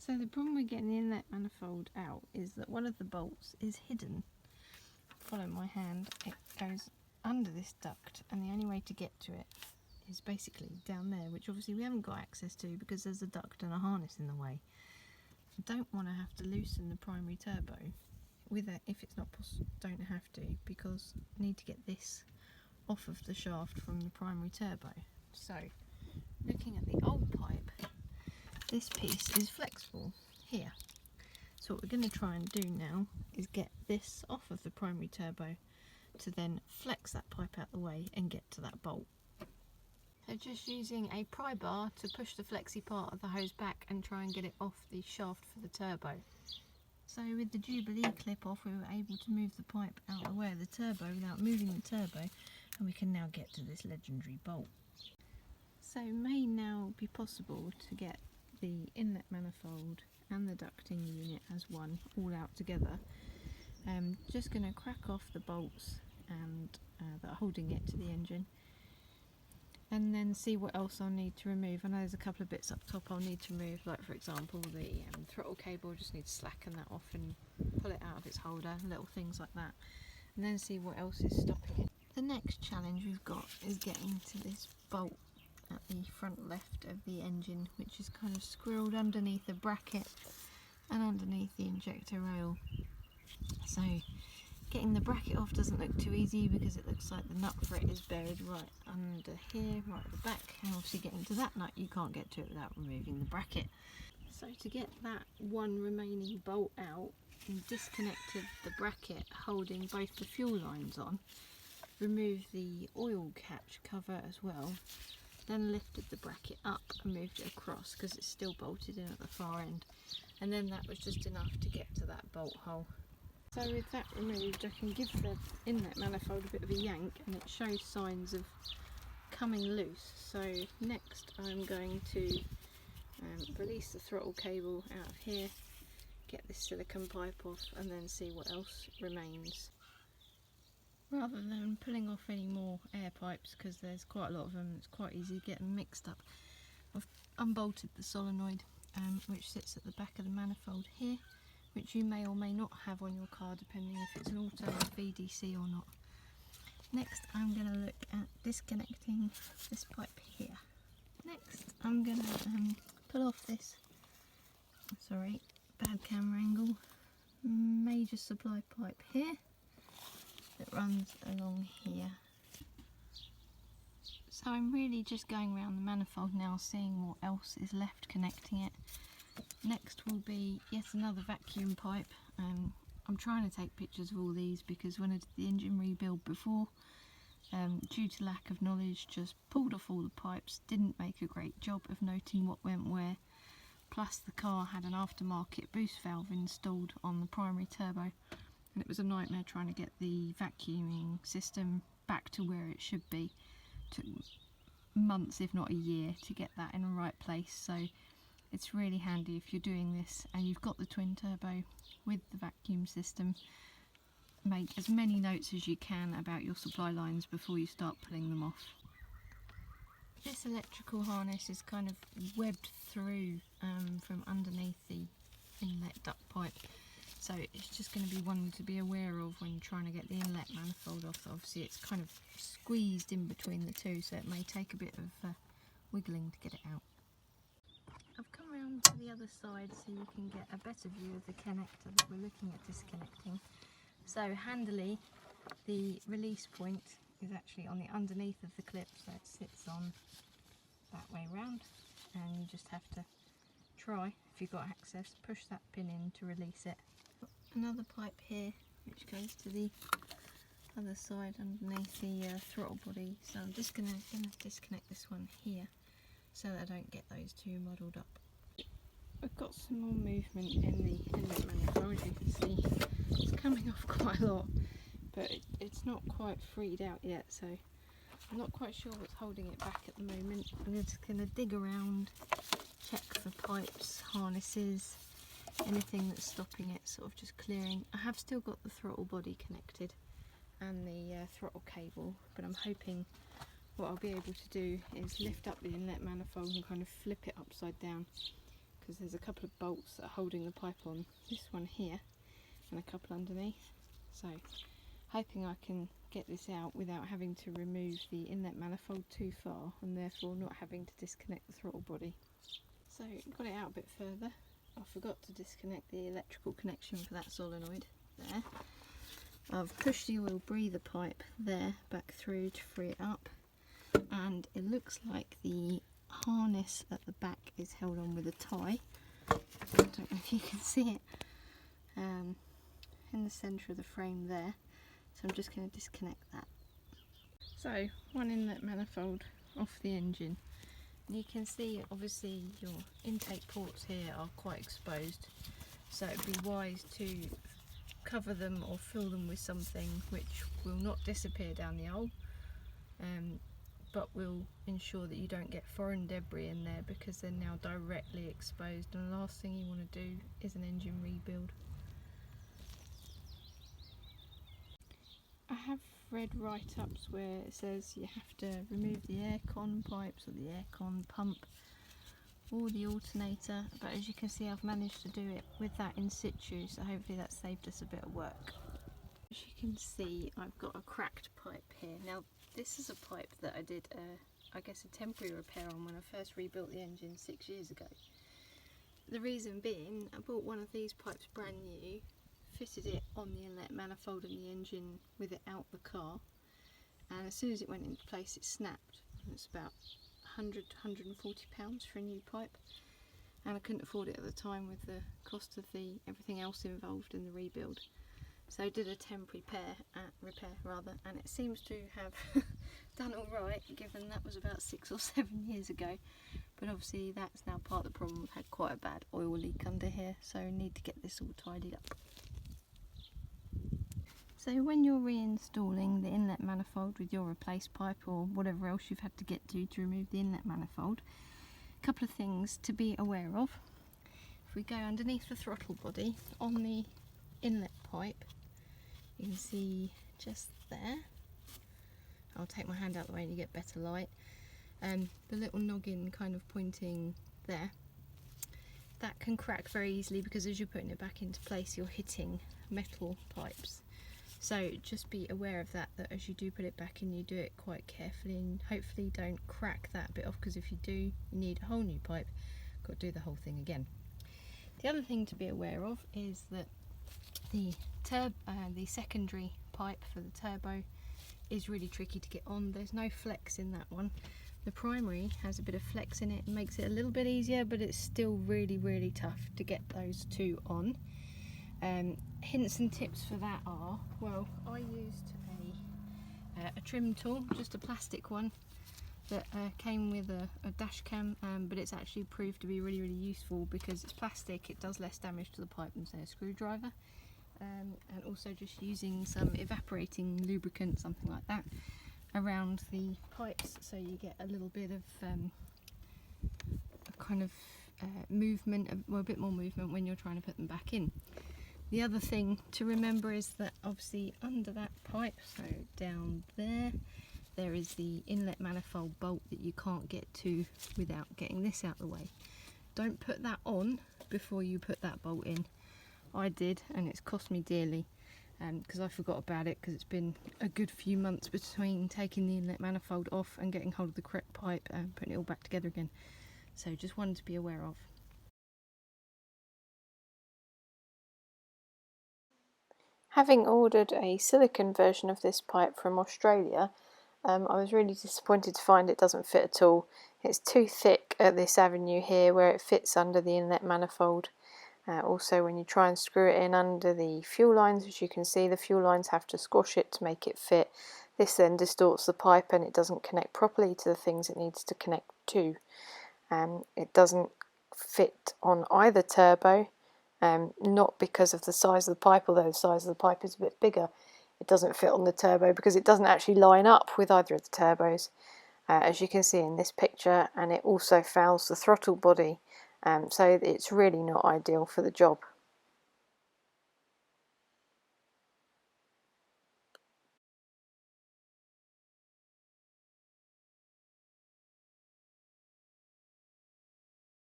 So the problem with getting the inlet manifold out is that one of the bolts is hidden. Follow my hand, it goes under this duct, and the only way to get to it is basically down there, which obviously we haven't got access to because there's a duct and a harness in the way. I don't want to have to loosen the primary turbo with it if it's not possible. Don't have to, because I need to get this off of the shaft from the primary turbo. So looking at the old pipe, this piece is flexible here. So what we're going to try and do now is get this off of the primary turbo to then flex that pipe out the way and get to that bolt. So just using a pry bar to push the flexi part of the hose back and try and get it off the shaft for the turbo. So with the Jubilee clip off, we were able to move the pipe out of the way of the turbo without moving the turbo, and we can now get to this legendary bolt. So it may now be possible to get the inlet manifold and the ducting unit as one, all out together. Just going to crack off the bolts and that are holding it to the engine, and then see what else I'll need to remove. I know there's a couple of bits up top I'll need to remove, like for example the throttle cable. Just need to slacken that off and pull it out of its holder, little things like that, and then see what else is stopping it. The next challenge we've got is getting to this bolt at the front left of the engine, which is kind of squirreled underneath the bracket and underneath the injector rail. So getting the bracket off doesn't look too easy because it looks like the nut for it is buried right under here, right at the back, and obviously getting to that nut you can't get to it without removing the bracket. So to get that one remaining bolt out, we disconnected the bracket holding both the fuel lines on, removed the oil catch cover as well, then lifted the bracket up and moved it across because it's still bolted in at the far end, and then that was just enough to get to that bolt hole. So with that removed, I can give the inlet manifold a bit of a yank and it shows signs of coming loose. So next I'm going to release the throttle cable out of here, get this silicone pipe off, and then see what else remains. Rather than pulling off any more air pipes, because there's quite a lot of them, it's quite easy to get them mixed up, I've unbolted the solenoid which sits at the back of the manifold here, which you may or may not have on your car depending if it's an auto or VDC or not. Next I'm going to look at disconnecting this pipe here. Next I'm going to pull off this, sorry, bad camera angle, major supply pipe here that runs along here. So I'm really just going around the manifold now, seeing what else is left connecting it. Next will be yet another vacuum pipe. I'm trying to take pictures of all these because when I did the engine rebuild before, due to lack of knowledge, just pulled off all the pipes, didn't make a great job of noting what went where. Plus the car had an aftermarket boost valve installed on the primary turbo, and it was a nightmare trying to get the vacuuming system back to where it should be. Took months if not a year to get that in the right place. So it's really handy if you're doing this and you've got the twin turbo with the vacuum system. Make as many notes as you can about your supply lines before you start pulling them off. This electrical harness is kind of webbed through from underneath the inlet duct pipe, so it's just going to be one to be aware of when you're trying to get the inlet manifold off. Obviously it's kind of squeezed in between the two, so it may take a bit of wiggling to get it out. I've come around to the other side so you can get a better view of the connector that we're looking at disconnecting. So handily, the release point is actually on the underneath of the clip, so it sits on that way round, and you just have to try, if you've got access, push that pin in to release it. Another pipe here which goes to the other side underneath the throttle body, so I'm just going to disconnect this one here so that I don't get those two muddled up. I've got some more movement in the inlet manifold. As you can see, it's coming off quite a lot, but it's not quite freed out yet, so I'm not quite sure what's holding it back at the moment. I'm just going to dig around, check for pipes, harnesses, anything that's stopping it, sort of just clearing. I have still got the throttle body connected and the throttle cable, but I'm hoping what I'll be able to do is lift up the inlet manifold and kind of flip it upside down, because there's a couple of bolts that are holding the pipe on, this one here and a couple underneath. So hoping I can get this out without having to remove the inlet manifold too far, and therefore not having to disconnect the throttle body. So got it out a bit further. I forgot to disconnect the electrical connection for that solenoid there. I've pushed the oil breather pipe there back through to free it up, and it looks like the harness at the back is held on with a tie. I don't know if you can see it in the centre of the frame there, so I'm just going to disconnect that. So one inlet manifold off the engine. You can see obviously your intake ports here are quite exposed, so it'd be wise to cover them or fill them with something which will not disappear down the hole, but will ensure that you don't get foreign debris in there, because they're now directly exposed, and the last thing you want to do is an engine rebuild. I have read write-ups where it says you have to remove the aircon pipes or the aircon pump or the alternator, but as you can see I've managed to do it with that in situ, so hopefully that saved us a bit of work. As you can see, I've got a cracked pipe here. Now this is a pipe that I did I guess a temporary repair on when I first rebuilt the engine 6 years ago. The reason being, I bought one of these pipes brand new, fitted it on the inlet manifold in the engine with it out the car, and as soon as it went into place it snapped. It's about £100 to £140 for a new pipe, and I couldn't afford it at the time with the cost of everything else involved in the rebuild. So I did a temporary repair, and it seems to have done all right, given that was about 6 or 7 years ago. But obviously that's now part of the problem. We've had quite a bad oil leak under here, so I need to get this all tidied up. So when you're reinstalling the inlet manifold with your replaced pipe or whatever else you've had to get to remove the inlet manifold, a couple of things to be aware of. If we go underneath the throttle body on the inlet pipe, you can see just there, I'll take my hand out of the way and you get better light, the little noggin kind of pointing there, that can crack very easily because as you're putting it back into place you're hitting metal pipes. So just be aware of that as you do put it back in, you do it quite carefully, and hopefully don't crack that bit off, because if you do, you need a whole new pipe, got to do the whole thing again. The other thing to be aware of is that the secondary pipe for the turbo is really tricky to get on. There's no flex in that one. The primary has a bit of flex in it and makes it a little bit easier, but it's still really tough to get those two on. Hints and tips for that are, well, I used a trim tool, just a plastic one that came with a dash cam, but it's actually proved to be really useful because it's plastic, it does less damage to the pipe than say a screwdriver, and also just using some evaporating lubricant, something like that, around the pipes, so you get a little bit of movement, well, a bit more movement when you're trying to put them back in. The other thing to remember is that obviously under that pipe, so down there, there is the inlet manifold bolt that you can't get to without getting this out of the way. Don't put that on before you put that bolt in. I did, and it's cost me dearly because I forgot about it, because it's been a good few months between taking the inlet manifold off and getting hold of the correct pipe and putting it all back together again. So just one to be aware of. Having ordered a silicone version of this pipe from Australia, I was really disappointed to find it doesn't fit at all. It's too thick at this avenue here where it fits under the inlet manifold. Also when you try and screw it in under the fuel lines, as you can see, the fuel lines have to squash it to make it fit. This then distorts the pipe and it doesn't connect properly to the things it needs to connect to. It doesn't fit on either turbo. Not because of the size of the pipe, although the size of the pipe is a bit bigger. It doesn't fit on the turbo because it doesn't actually line up with either of the turbos, as you can see in this picture, and it also fouls the throttle body, so it's really not ideal for the job.